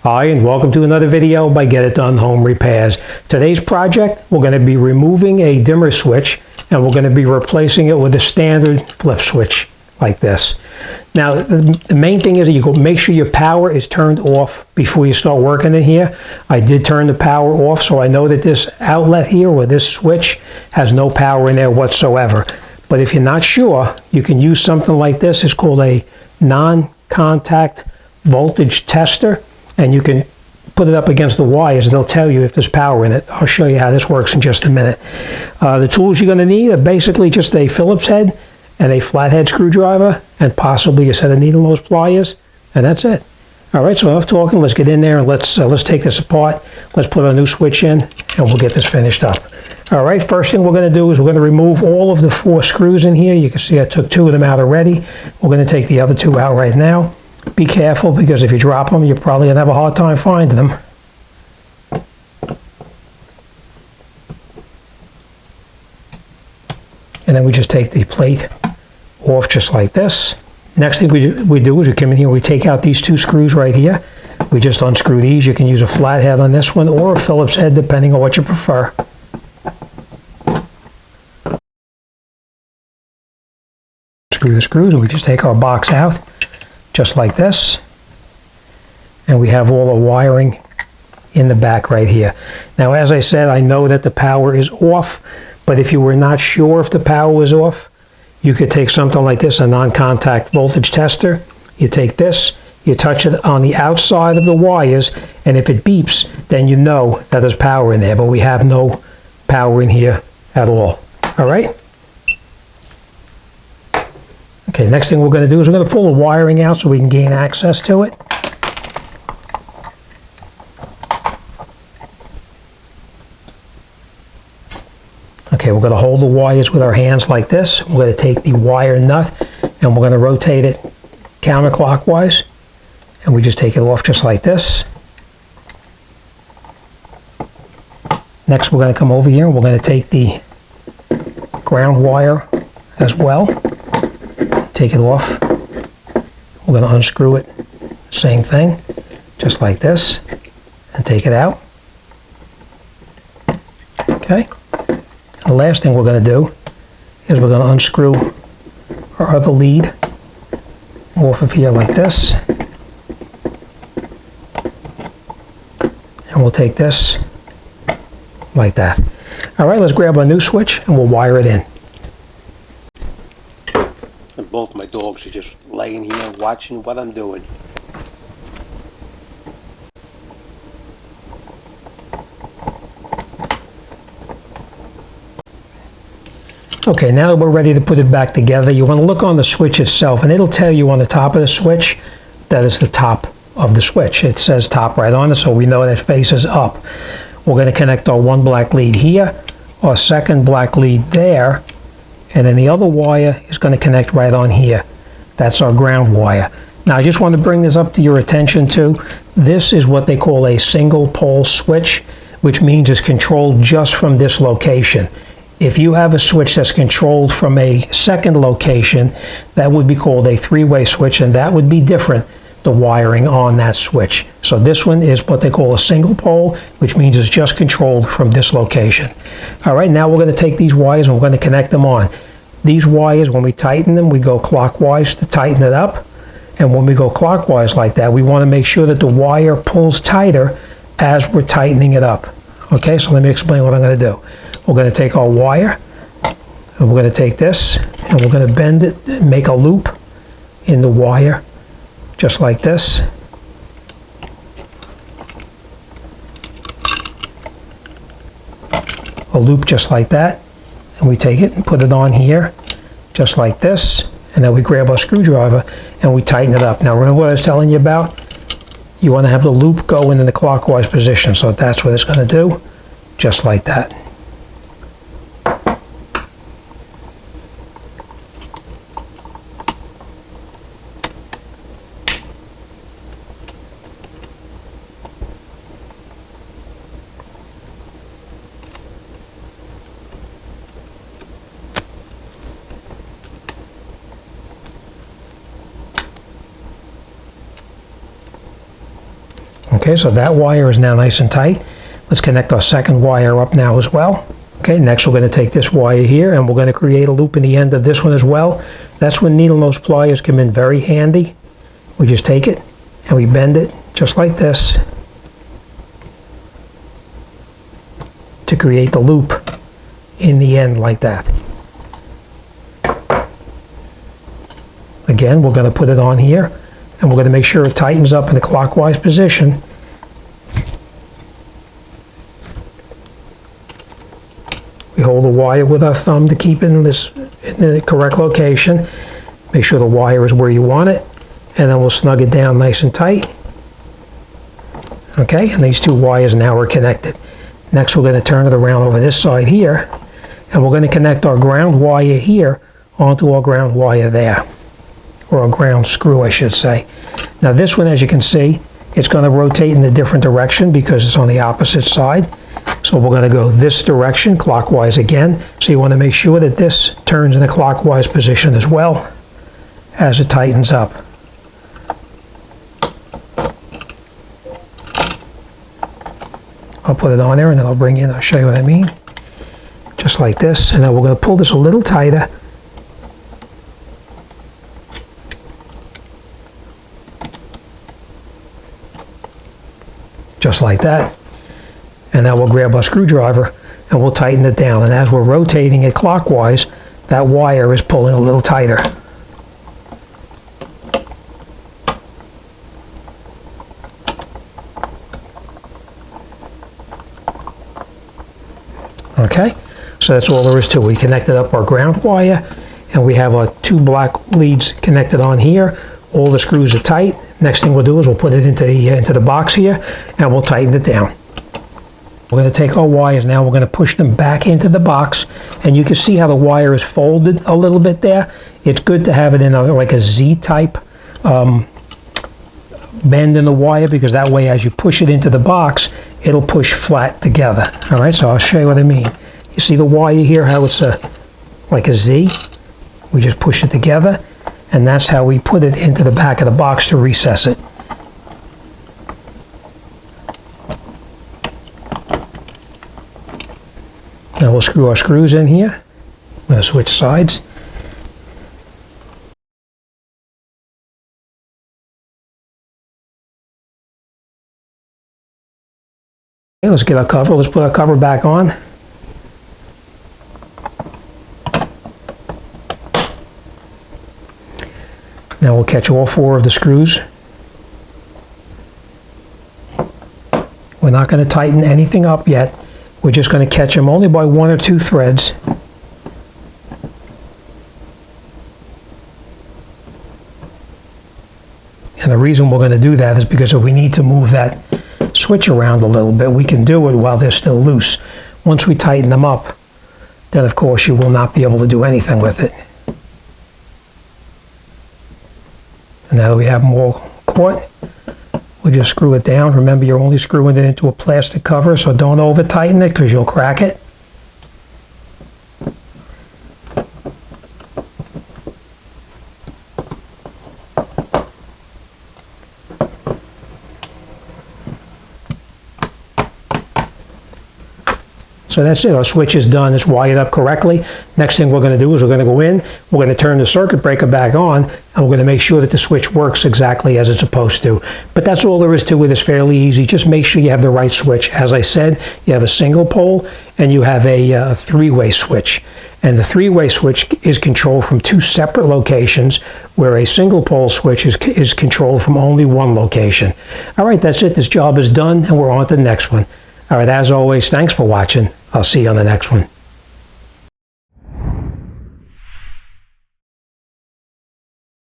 Hi, and welcome to another video by Get It Done Home Repairs. Today's project, we're going to be removing a dimmer switch and we're going to be replacing it with a standard flip switch like this. Now, the main thing is that you go make sure your power is turned off before you start working in here. I did turn the power off, so I know that this outlet here or this switch has no power in there whatsoever. But if you're not sure, you can use something like this. It's called a non-contact voltage tester. And you can put it up against the wires and they'll tell you if there's power in it. I'll show you how this works in just a minute. The tools you're going to need are basically just a Phillips head and a flathead screwdriver and possibly a set of needle nose pliers, and that's it. All right, so enough talking. Let's get in there and let's take this apart. Let's put a new switch in and we'll get this finished up. All right, first thing we're going to do is we're going to remove all of the 4 screws in here. You can see I took 2 of them out already. We're going to take the other 2 out right now. Be careful, because if you drop them, you're probably going to have a hard time finding them. And then we just take the plate off just like this. Next thing we do is we come in here, we take out these 2 screws right here. We just unscrew these. You can use a flathead on this one or a Phillips head, depending on what you prefer. Screw the screws, and we just take our box out. Just like this, and we have all the wiring in the back right here. Now, as I said, I know that the power is off, but if you were not sure if the power was off, you could take something like this, a non-contact voltage tester. You take this, you touch it on the outside of the wires, and if it beeps, then you know that there's power in there, but we have no power in here at all. All right? Okay, next thing we're going to do is we're going to pull the wiring out so we can gain access to it. Okay, we're going to hold the wires with our hands like this. We're going to take the wire nut and we're going to rotate it counterclockwise. And we just take it off just like this. Next, we're going to come over here and we're going to take the ground wire as well. Take it off. We're going to unscrew it, same thing, just like this, and take it out. Okay. And the last thing we're going to do is we're going to unscrew our other lead off of here like this. And we'll take this like that. All right, let's grab our new switch and we'll wire it in. And both my dogs are just laying here watching what I'm doing. Okay, now that we're ready to put it back together, you want to look on the switch itself, and it'll tell you on the top of the switch that is the top of the switch. It says top right on it, so we know that faces up. We're going to connect our 1 black lead here, our 2nd black lead there, and then the other wire is going to connect right on here. That's our ground wire. Now, I just want to bring this up to your attention too. This is what they call a single pole switch, which means it's controlled just from this location. If you have a switch that's controlled from a 2nd location, that would be called a 3-way switch, and that would be different, the wiring on that switch. So this one is what they call a single pole, which means it's just controlled from this location. All right, now we're going to take these wires and we're going to connect them on. These wires, when we tighten them, we go clockwise to tighten it up. And when we go clockwise like that, we want to make sure that the wire pulls tighter as we're tightening it up. Okay, so let me explain what I'm going to do. We're going to take our wire, and we're going to take this, and we're going to bend it, make a loop in the wire, just like this. A loop just like that. And we take it and put it on here, just like this. And then we grab our screwdriver and we tighten it up. Now, remember what I was telling you about? You want to have the loop go in the clockwise position. So that's what it's going to do, just like that. Okay, so that wire is now nice and tight. Let's connect our second wire up now as well. Okay, next we're going to take this wire here and we're going to create a loop in the end of this one as well. That's when needle nose pliers come in very handy. We just take it and we bend it just like this to create the loop in the end like that. Again, we're going to put it on here and we're going to make sure it tightens up in the clockwise position. We hold the wire with our thumb to keep it in the correct location. Make sure the wire is where you want it, and then we'll snug it down nice and tight. Okay, and these two wires now are connected. Next we're going to turn it around over this side here, and we're going to connect our ground wire here onto our ground wire there, or a ground screw I should say. Now this one, as you can see, it's going to rotate in a different direction because it's on the opposite side. So we're going to go this direction, clockwise again. So you want to make sure that this turns in a clockwise position as well as it tightens up. I'll put it on there and then I'll bring in, I'll show you what I mean. Just like this. And then we're going to pull this a little tighter. Just like that. And now we'll grab our screwdriver and we'll tighten it down. And as we're rotating it clockwise, that wire is pulling a little tighter. Okay, so that's all there is to it. We connected up our ground wire and we have our two black leads connected on here. All the screws are tight. Next thing we'll do is we'll put it into the box here and we'll tighten it down. We're going to take our wires now, we're going to push them back into the box, and you can see how the wire is folded a little bit there. It's good to have it in like a Z-type bend in the wire, because that way as you push it into the box, it'll push flat together. All right, so I'll show you what I mean. You see the wire here, how it's like a Z? We just push it together, and that's how we put it into the back of the box to recess it. Now we'll screw our screws in here. I'm going to switch sides. Okay, let's get our cover. Let's put our cover back on. Now we'll catch all four of the screws. We're not going to tighten anything up yet. We're just going to catch them only by one or two threads. And the reason we're going to do that is because if we need to move that switch around a little bit, we can do it while they're still loose. Once we tighten them up, then of course you will not be able to do anything with it. And now that we have them all caught, we'll just screw it down. Remember, you're only screwing it into a plastic cover, so don't over tighten it because you'll crack it. So that's it, our switch is done, it's wired up correctly. Next thing we're going to do is we're going to go in, we're going to turn the circuit breaker back on, and we're going to make sure that the switch works exactly as it's supposed to. But that's all there is to it, it's fairly easy. Just make sure you have the right switch. As I said, you have a single pole and you have a three-way switch. And the three-way switch is controlled from two separate locations, where a single pole switch is controlled from only one location. All right, that's it, this job is done, and we're on to the next one. All right, as always, thanks for watching. I'll see you on the next one.